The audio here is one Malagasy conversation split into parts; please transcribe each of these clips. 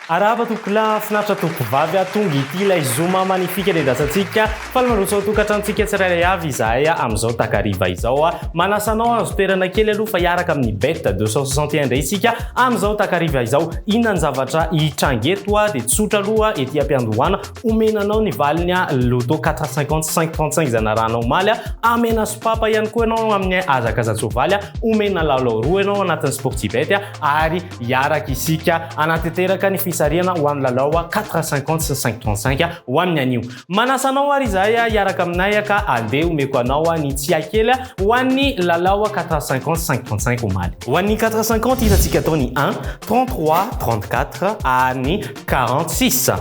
Araba tokla finaritra tokovavy atonga ity ilay zoma magnifika ledasantsika fa maroso tokatrantsika tsirairay avy izahay amin'izao takariva izao manasanao azo toerana kely aloha fa hiaraka amin'ny bet 261 indray isika amin'izao takariva izao inona ny zavatra hitrangeto dia tsotra aloha ety ampiandohana omenanao ny valiny loto 450 535 zanaranao maly amena sopapa ihany koa ianao amin'ny azakazatsovaly omena lalao roa ianao anatin'ny sportibet ary hiaraka isika anateteraka ny fisariana ho amin'ny lalao 450 sy 535 ho amin'ny anio manasanao ary izahay hiaraka aminay ka andeha omeko anao ny tsiakely ho an'ny lalao 450 535 ho maly ho an'ny 450 hitatsika atao ny 1 33 34 ary 46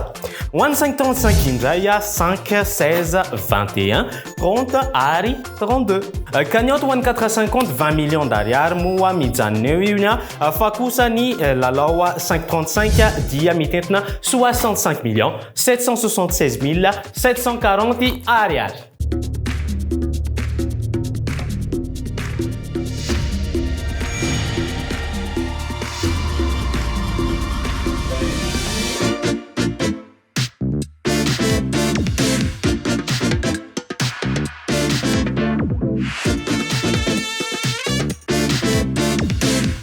ho an'ny 535 indray 5 16 21 30 ary 32 cagnotte ho an'ny 450 20 millions d'ariary moa mijanona eo io fa kosa ny lalao 535 dia mitentina 65 millions 776 740 ariary.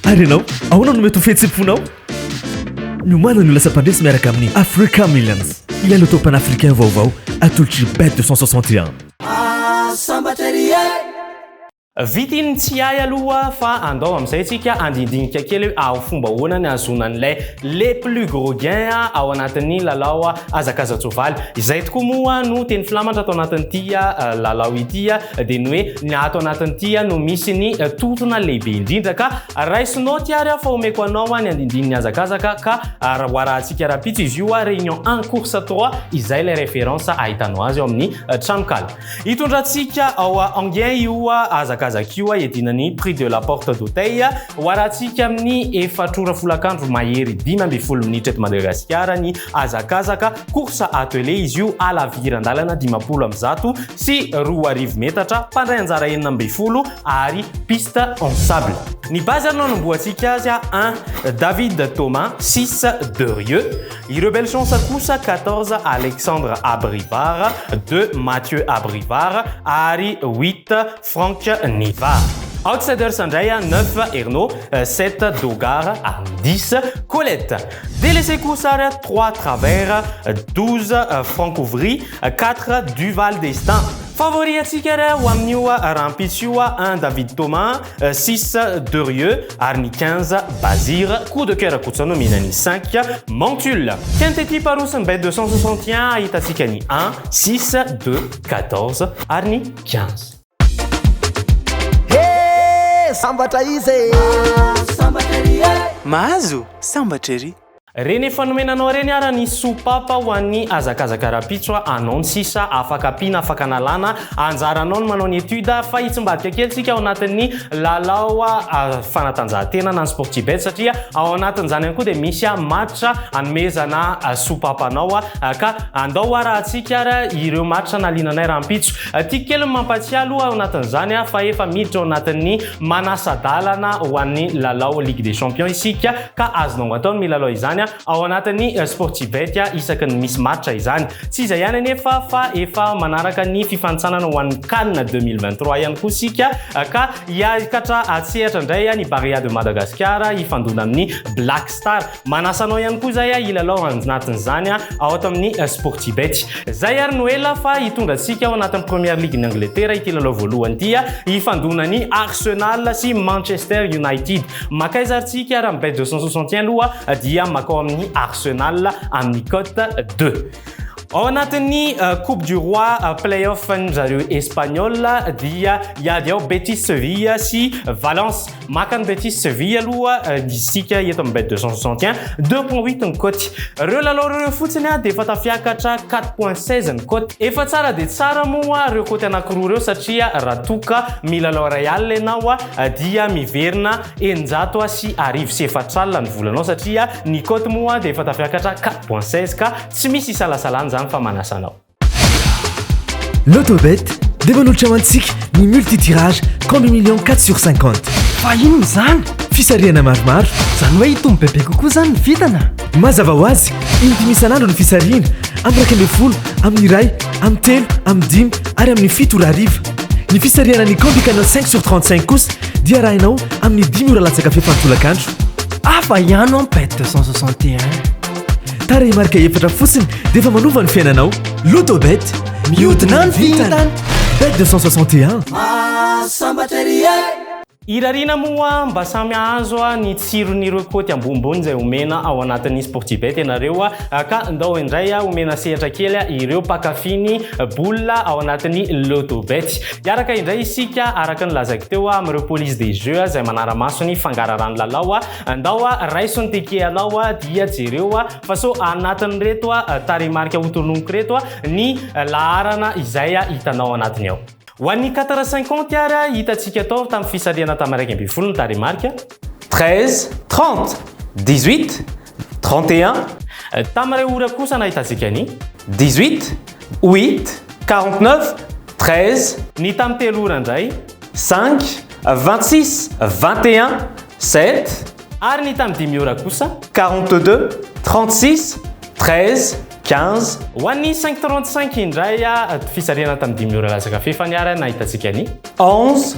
Arenao, ahoana no mety ho fihetsem-ponao? Miomana no lasa mpandresy miaraka amin'ny Africa Millions. Ilay loto pan-africain vaovao atolotry bet 261. Vitiny tsy hay aloha fa andao amin'izay tsika andindinika kely ao fomba hoana ny azonan'ilay les plus gros gains ao anatin'ny lalao azakazatsovaly izay tokoa moa no teny filamatra atao anatin'ity lalao ity dia ny hoe ny ato anatin'ity no misy ny totona lehibe indrindra ka raisinao tiary fa omeko anao ny andindininy azakazaka ka hoarahantsika rapitso izy io réunion 1 course 3 izay le référence ahitanao azy eo amin'ny tranokala hitondrantsika ao angain io azakazaka io edinany prix de la porte d'hôtel hoarahantsika amin'ny efatrora folakandro mahery 12 minitra eto Madagasikara ny azakazaka course atelier izy io alavirandalana 10 sy 2 metatra mpandray anjara 12 ary piste en sable ny base anao nomboatsika azy 1 David Thomas 6 Derieux Rebelle Chance kosa 14 Alexandre Abrivard 2 Mathieu Abrivard ary 8 Franck Nivard Outsiders Andrea 9 Ernaud 7 Dogar 10 Colette Délaissé Koussara 3 Travers 12 Francouvry 4 Duval Destin Favori atsikara ho amin'io rampitso 1 David Thomas 6 Derieux ary 15 Bazir coup de cœur kotsano minany 5 Montul quinte équipe arosany bet 261 ahitatsika ny 1 6 2 14 ary 15 Sambatra izy mahazo sambatra ery reny efa nomenanao reny ara ny sopapa ho an'ny azakazaka rapitso anao ny sisa afaka apina afaka analana anjaranao ny manao ny étude fa hitsimbadika kely tsika ao anatin'ny lalao fanatanjahantena na ny sportibet satria ao anatin'izany ihany koa dia misy match anomezana sopapanao ka andao rahantsika ara ireo match nalinanay rampitso tia kely mampatsialo ao anatin'izany fa efa miditra ao anatin'ny manasadalana ho an'ny lalao Ligue des Champions isika ka azonao atao ny milalao izany ao anatin'ny sportibet isaky ny misy match izany tsy izay ihany anefa fa efa manaraka ny fifanitsanana ho an'ny CAN 2023 ihany koa sika ka hiakatra atsehatra indray ny Barria de Madagascar hifandona amin'ny Black Star manasanao ihany koa zay ilalao anatin'izany ao ato amin'ny sportibet zay ary noela fa hitondrantsika ao anatin'ny Première Ligue ny Angleterre ity lalao voalohany ity hifandona ny Arsenal sy Manchester United makaizaritsika raha bet 261 aloha dia makao amin'ny Arsenal amin'ny cote 2 ao anatin'ny Coupe du Roi playoff zareo Espagnol dia hiady ao Betis Sevilla sy Valence maka ny Betis Sevilla aloha isika eto amin'ny bet 261 2.8 ny cote reo lalao reo fotsiny dia efa tafiakatra 4.16 ny cote efa tsara dia tsara moa reo cote anankiroa reo satria raha toka milalao Real ianao dia miverina 900 sy arivo sy efatralina ny volanao satria ny cote moa dia efa tafiakatra 4.16 ka tsy misy isalasalana zany fa manasanao Lotobet dia manolotra ho antsika ny multitirage 30 millions 4/50 fa ino zany fisariana maromaro zany hoe hitombo bebe kokoa zany ny vitana mazava ho azy indimy isan'andro ny fisariana amin'ny 12 amin'ny 1 amin'ny 3 amin'ny 5 ary amin'ny 7 ora hariva ny fisariana ny Combi Canal 5/35 kosa dia arahinao amin'ny 10 ora latsaka fefantolakandro afa ihany en bet 261 tarehy marika efatra fotsiny dia efa manova ny fiainanao Lotobet mihodina ny vitana bet 261 irarina moa mba samy azo ny tsiron'ireo koty ambonimbony izay omena ao anatin'ny Sportibet ianareo ka ndao indray omena sehatra kely ireo mpakafiny bola ao anatin'ny Lotobet. Iaraka indray isika araka ny lazaiko teo amin'ireo police des jeux izay manara-maso ny fangararany lalao ndao raisony teke alao dia jereo fa so anatin'reto tarehimarika hotononoko reto ny laharana izay hitanao anatiny ao. Wani 450 ara hitatsika tao tamin'ny fisariana tamaraiky amby folo ny tarehimarika 13, 30, 18, 31, tamiray ora kosa nahitatsika ny 18, 8, 49, 13, ny tamin'ny telo ora indray 5, 26, 21, 7, ary ny tamin'ny dimy ora kosa 42, 36, 13, 15. Wani 535 indray fisariana tamin'ny dimy ora lasaka fefaniara nahitatsika ny 11,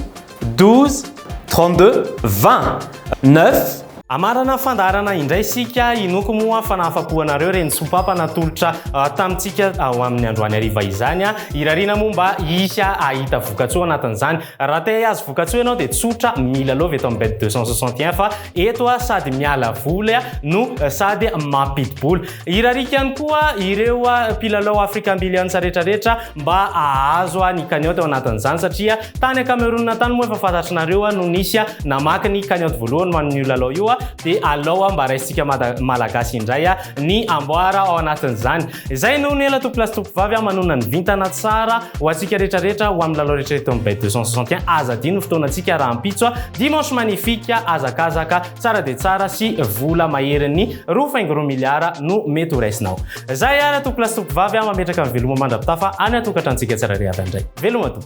12, 32, 20, 9. Amarana fandarana indray sika inoko moa fanafapoanareo reny sopapa natolotra tamintsika ao amin'ny androany hariva izany irarina momba isha ahita vokatsoa anatin'izany raha te azo vokatsoa ianao dia tsotra mila lova eto amin'ny bet 261 fa eto sady miala voly no sady mampidi-bola irarika ihany koa ireo mpilalao afrikambiliansa rehetrarehetra mba ahazo ny kanioty ao anatin'izany satria tany Cameroun tany moa efa fantatrinareo no nisy namaky ny kanioty voalohany man'io lalao io dia alao mba raisika malagasy indray ny amboara ao anatin'izany. Izay no nela tomplasy vavy manona ny vintana tsara ho antsika rehetrarehetra ho amin'ny lalao rehetrarehetra amin'ny bet 261 azadino fotoanantsika raha ampitso dimanche magnifique azakazaka tsara dia tsara sy vola maherin'ny 2 miliara no mety ho raisinao. Zay ara tomplasy vavy mametraka amin'ny veloma mandrapitafa any atokatrantsika tsara rehetra indray veloma to.